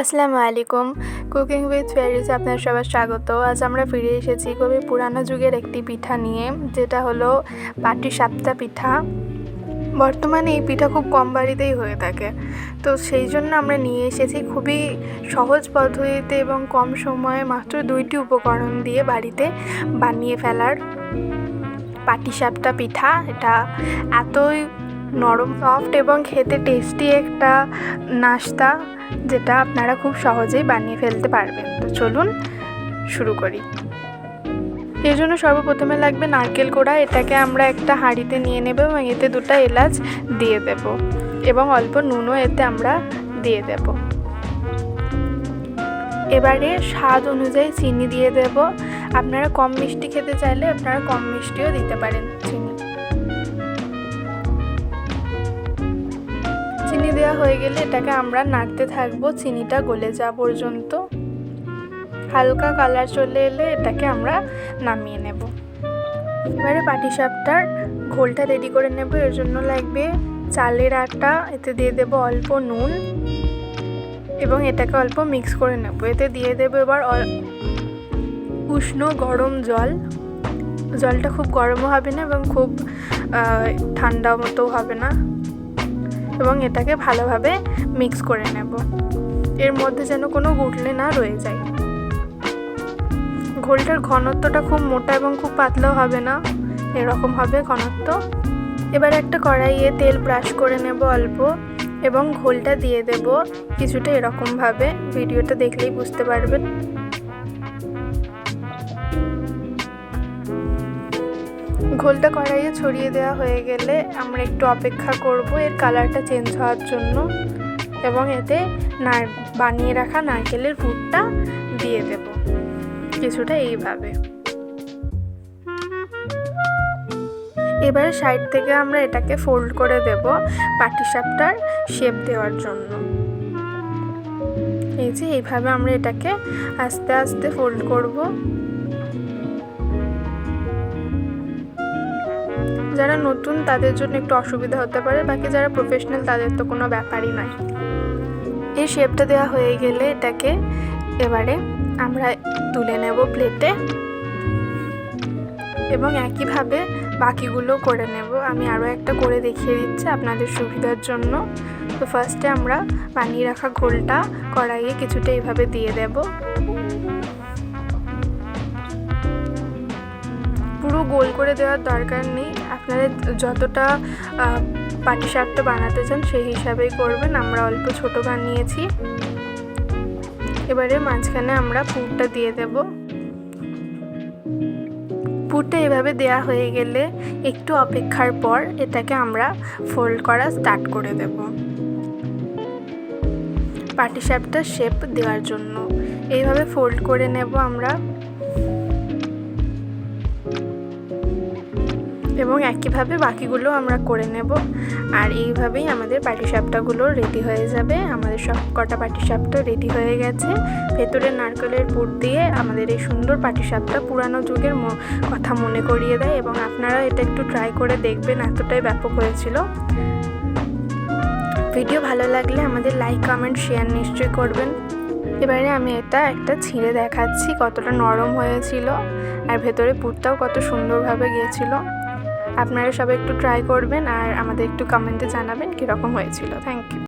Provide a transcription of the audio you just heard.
আসসালামু আলাইকুম। Cooking with ফেয়ারিজ আপনার সবার স্বাগত। আজ আমরা ফিরে এসেছি খুবই পুরানো যুগের একটি পিঠা নিয়ে, যেটা হলো পাটিসাপটা পিঠা। বর্তমানে এই পিঠা খুব কম বাড়িতেই হয়ে থাকে, তো সেই জন্য আমরা নিয়ে এসেছি খুবই সহজ পদ্ধতিতে এবং কম সময়ে মাত্র 2টি উপকরণ দিয়ে বাড়িতে বানিয়ে ফেলার পাটিসাপটা পিঠা। এটা এতই নরম, সফট এবং খেতে টেস্টি একটা নাস্তা, যেটা আপনারা খুব সহজেই বানিয়ে ফেলতে পারবেন। তো চলুন শুরু করি। এর জন্য সর্বপ্রথমে লাগবে নারকেল কোড়া। এটাকে আমরা একটা হাঁড়িতে নিয়ে নেব এবং এতে 2টা এলাচ দিয়ে দেব এবং অল্প নুনও এতে আমরা দিয়ে দেব। এবারে স্বাদ অনুযায়ী চিনি দিয়ে দেব। আপনারা কম মিষ্টি খেতে চাইলে আপনারা কম মিষ্টিও দিতে পারেন। চিনি দেওয়া হয়ে গেলে এটাকে আমরা নাড়তে থাকবো চিনিটা গলে যাওয়া পর্যন্ত। হালকা কালার চলে এলে এটাকে আমরা নামিয়ে নেব। এবারে পাটিসাপটার ঘোলটা রেডি করে নেব। এর জন্য লাগবে চালের আটা, এতে দিয়ে দেব অল্প নুন এবং এটাকে অল্প মিক্স করে নেব। এতে দিয়ে দেব এবার উষ্ণ গরম জল। জলটা খুব গরমও হবে না এবং খুব ঠান্ডা মতো হবে না, এবং এটাকে ভালোভাবে মিক্স করে নেব। এর মধ্যে যেন কোনো গুটলি না রয়ে যায়। ঘোলটার ঘনত্বটা খুব মোটা এবং খুব পাতলাও হবে না, এরকম হবে ঘনত্ব। এবার একটা কড়াইয়ে তেল ব্রাশ করে নেব অল্প এবং ঘোলটা দিয়ে দেব কিছুটা এরকমভাবে। ভিডিওটা দেখলেই বুঝতে পারবেন। ঘোলটা কড়াইয়ে ছড়িয়ে দেওয়া হয়ে গেলে আমরা একটু অপেক্ষা করব এর কালারটা চেঞ্জ হওয়ার জন্য, এবং এতে বানিয়ে রাখা নারকেলের পুরটা দিয়ে দেব কিছুটা এইভাবে। এবারে সাইড থেকে আমরা এটাকে ফোল্ড করে দেব পাটিসাপটার শেপ দেওয়ার জন্য। এই যে এইভাবে আমরা এটাকে আস্তে আস্তে ফোল্ড করব। যারা নতুন তাদের জন্য একটু অসুবিধা হতে পারে, বাকি যারা প্রফেশনাল তাদের তো কোনো ব্যাপারই নয়। এই শেপটা দেওয়া হয়ে গেলে এটাকে এবারে আমরা তুলে নেব প্লেটে এবং একইভাবে বাকিগুলো করে নেব। আমি আরও একটা করে দেখিয়ে দিচ্ছি আপনাদের সুবিধার জন্য। তো ফার্স্টে আমরা বানিয়ে রাখা ঘোলটা কড়াইয়ে কিছুটা এইভাবে দিয়ে দেব। পুরো গোল করে দেওয়ার দরকার নেই, আপনারা যতটা পাটিসাপটা বানাতে চান সেই হিসাবেই করবেন। আমরা অল্প ছোট বানিয়েছি। এবারে মাঝখানে আমরা পুরটা দিয়ে দেব। পুরটা এভাবে দেয়া হয়ে গেলে একটু অপেক্ষার পর এটাকে আমরা ফোল্ড করা স্টার্ট করে দেব পাটিসাপটার শেপ দেওয়ার জন্য। এইভাবে ফোল্ড করে নেব আমরা এবং একইভাবে বাকিগুলো আমরা করে নেব। আর এইভাবেই আমাদের পাটিসাপটাগুলো রেডি হয়ে যাবে। আমাদের সব কটা পাটিসাপটা রেডি হয়ে গেছে। ভেতরে নারকেলের পুর দিয়ে আমাদের এই সুন্দর পাটিসাপটা পুরানো যুগের কথা মনে করিয়ে দেয়, এবং আপনারা এটা একটু ট্রাই করে দেখবেন, এতটাই ব্যাপক হয়েছিল। ভিডিও ভালো লাগলে আমাদের লাইক কমেন্ট শেয়ার নিশ্চয়ই করবেন। এবারে আমি এটা একটা ছিঁড়ে দেখাচ্ছি কতটা নরম হয়েছিল, আর ভেতরে পুরটাও কত সুন্দরভাবে গিয়েছিল। আপনারা সবাই একটু ট্রাই করবেন আর আমাদের একটু কমেন্টে জানাবেন কীরকম হয়েছিল। Thank you.